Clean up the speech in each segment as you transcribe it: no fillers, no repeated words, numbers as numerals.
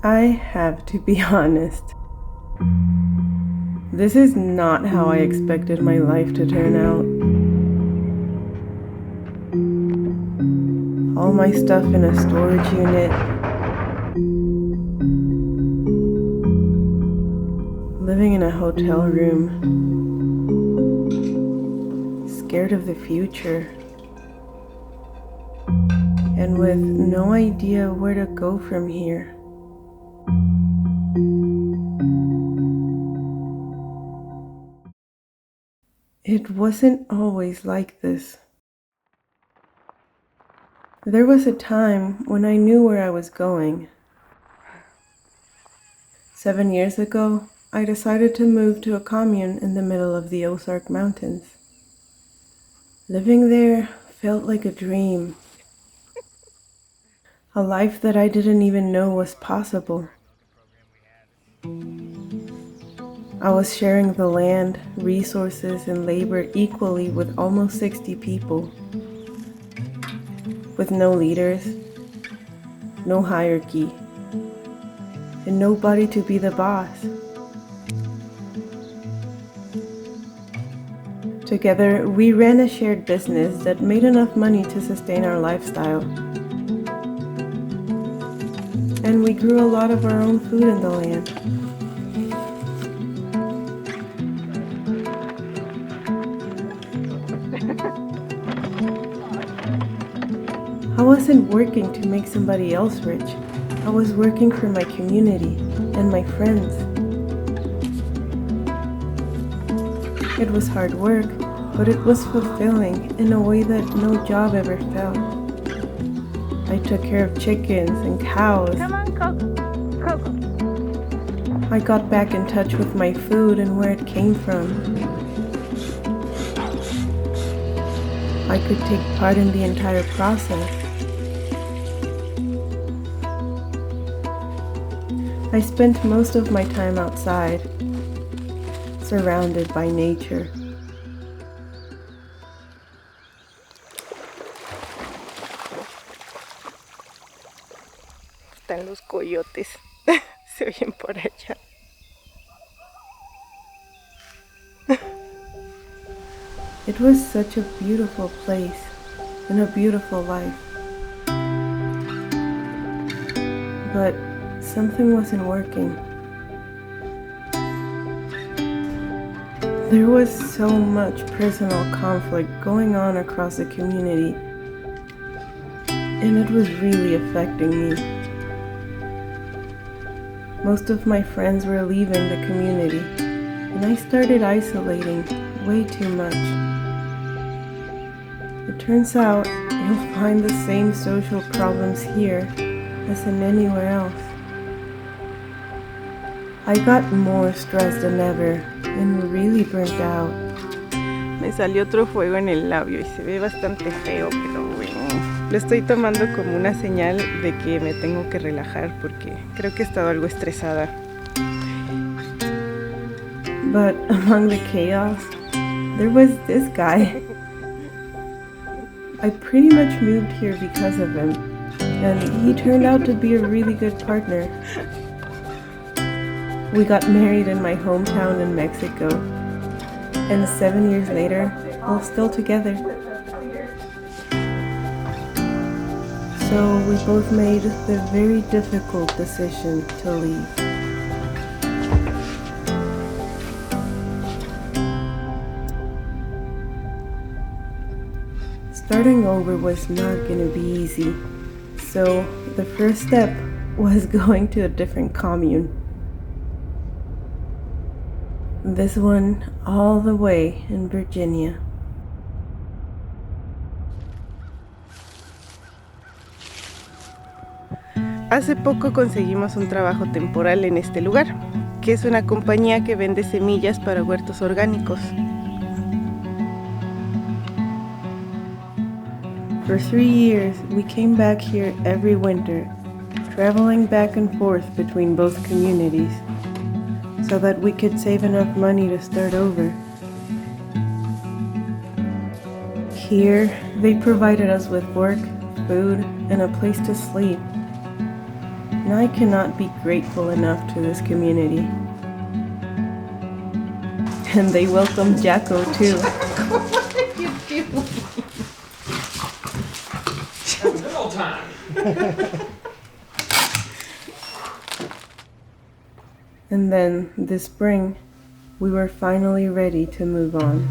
I have to be honest. This is not how I expected my life to turn out. All my stuff in a storage unit. Living in a hotel room. Scared of the future. And with no idea where to go from here. It wasn't always like this. There was a time when I knew where I was going. 7 years ago, I decided to move to a commune in the middle of the Ozark Mountains. Living there felt like a dream. A life that I didn't even know was possible. I was sharing the land, resources, and labor equally with almost 60 people. With no leaders, no hierarchy, and nobody to be the boss. Together, we ran a shared business that made enough money to sustain our lifestyle. And we grew a lot of our own food in the land. I wasn't working to make somebody else rich. I was working for my community and my friends. It was hard work, but it was fulfilling in a way that no job ever felt. I took care of chickens and cows. Come on, Coco. I got back in touch with my food and where it came from. I could take part in the entire process. I spent most of my time outside, surrounded by nature. Están los coyotes. Se oyen por allá. It was such a beautiful place and a beautiful life. But something wasn't working. There was so much personal conflict going on across the community, and it was really affecting me. Most of my friends were leaving the community, and I started isolating way too much. It turns out you'll find the same social problems here as in anywhere else. I got more stressed than ever and really burnt out. Me salió otro fuego en el labio y se ve bastante feo, pero bueno. Lo estoy tomando como una señal de que me tengo que relajar porque creo que he estado algo estresada. But among the chaos, there was this guy. I pretty much moved here because of him, and he turned out to be a really good partner. We got married in my hometown in Mexico, and 7 years later, we're still together. So we both made the very difficult decision to leave. Starting over was not going to be easy, so the first step was going to a different commune. This one all the way in Virginia. Hace poco conseguimos un trabajo temporal en este lugar, que es una compañía que vende semillas para huertos orgánicos. For 3 years, we came back here every winter, traveling back and forth between both communities, so that we could save enough money to start over. Here, they provided us with work, food, and a place to sleep. and I cannot be grateful enough to this community. And they welcomed Jacko too. What are you doing? It's middle time. And then, this spring, we were finally ready to move on.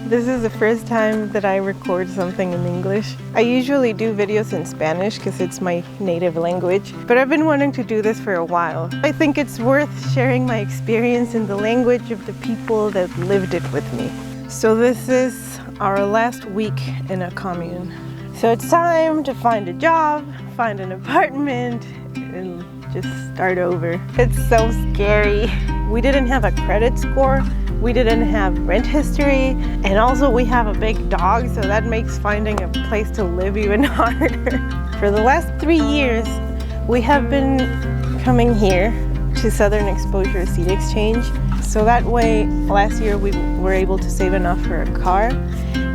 This is the first time that I record something in English. I usually do videos in Spanish because it's my native language, but I've been wanting to do this for a while. I think it's worth sharing my experience in the language of the people that lived it with me. So this is our last week in a commune. So it's time to find a job, find an apartment, and just start over. It's so scary. We didn't have a credit score. We didn't have rent history, and also we have a big dog, so that makes finding a place to live even harder. For the last 3 years, we have been coming here to Southern Exposure Seed Exchange. So that way, last year we were able to save enough for a car,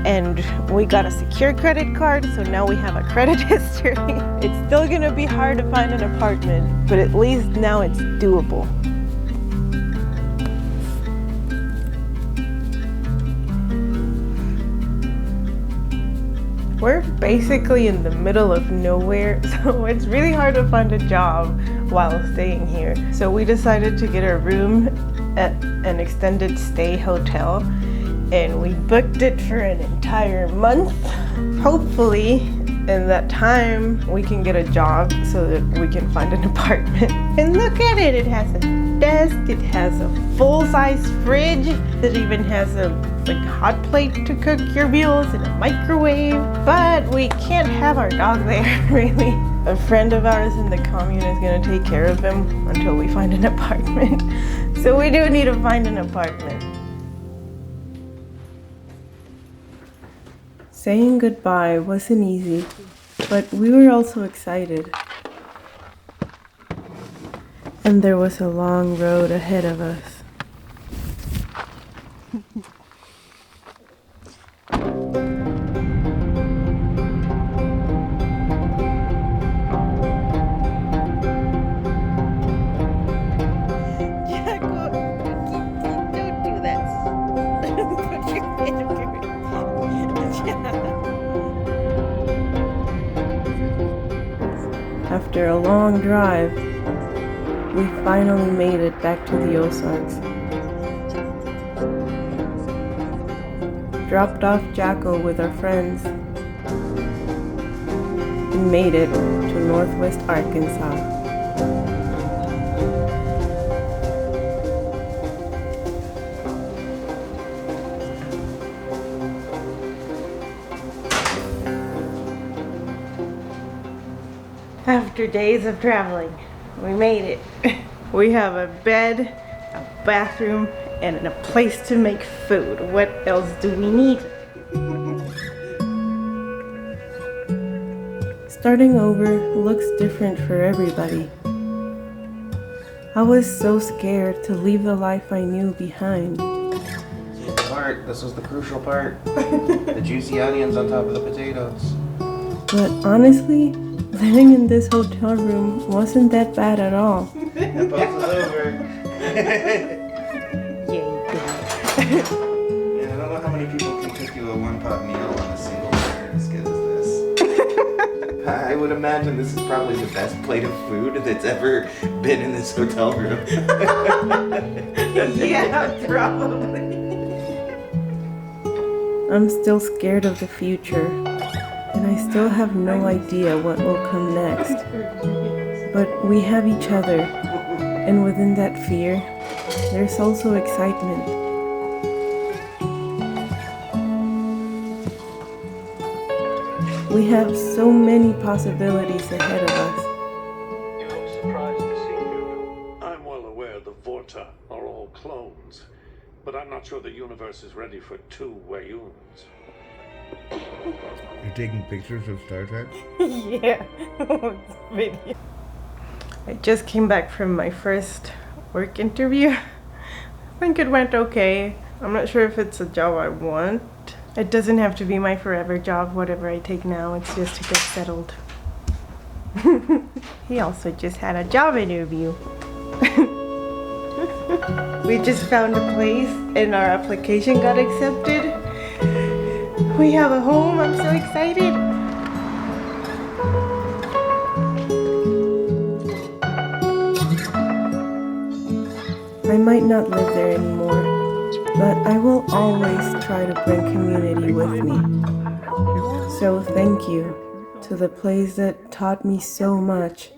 and we got a secure credit card, so now we have a credit history. It's still gonna be hard to find an apartment, but at least now it's doable. We're basically in the middle of nowhere, so it's really hard to find a job while staying here. So we decided to get a room at an extended stay hotel, and we booked it for an entire month. Hopefully, in that time, we can get a job so that we can find an apartment. And look at it, it has a desk, it has a full-size fridge, it even has a hot plate to cook your meals and a microwave. But we can't have our dog there, really. A friend of ours in the commune is gonna take care of him until we find an apartment. So we do need to find an apartment. Saying goodbye wasn't easy, but we were also excited. And there was a long road ahead of us. After a long drive, we finally made it back to the Ozarks. Dropped off Jacko with our friends and made it to Northwest Arkansas. After days of traveling, we made it. We have a bed, a bathroom, and a place to make food. What else do we need? Starting over looks different for everybody. I was so scared to leave the life I knew behind. This was the crucial part. The juicy onions on top of the potatoes. But honestly, living in this hotel room wasn't that bad at all. The post is over. Yay, Yeah, I don't know how many people can cook you a one-pot meal on a single burner as good as this. I would imagine this is probably the best plate of food that's ever been in this hotel room. Yeah, probably. I'm still scared of the future, and I still have no idea what will come next. But we have each other, and within that fear, there's also excitement. We have so many possibilities ahead of us. You look surprised to see you. I'm well aware the Vorta are all clones, but I'm not sure the universe is ready for two Wayuns. You're taking pictures of Star Trek? Yeah, it's video. I just came back from my first work interview. I think it went okay. I'm not sure if it's a job I want, It doesn't have to be my forever job, whatever I take now. It's just to get settled. He also just had a job interview. We just found a place and our application got accepted. We have a home. I'm so excited. I might not live there anymore, but I will always try to bring community with me. So thank you to the place that taught me so much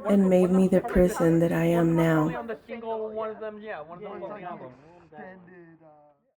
and made me the person that I am now. On the single one of them, yeah, one of the albums.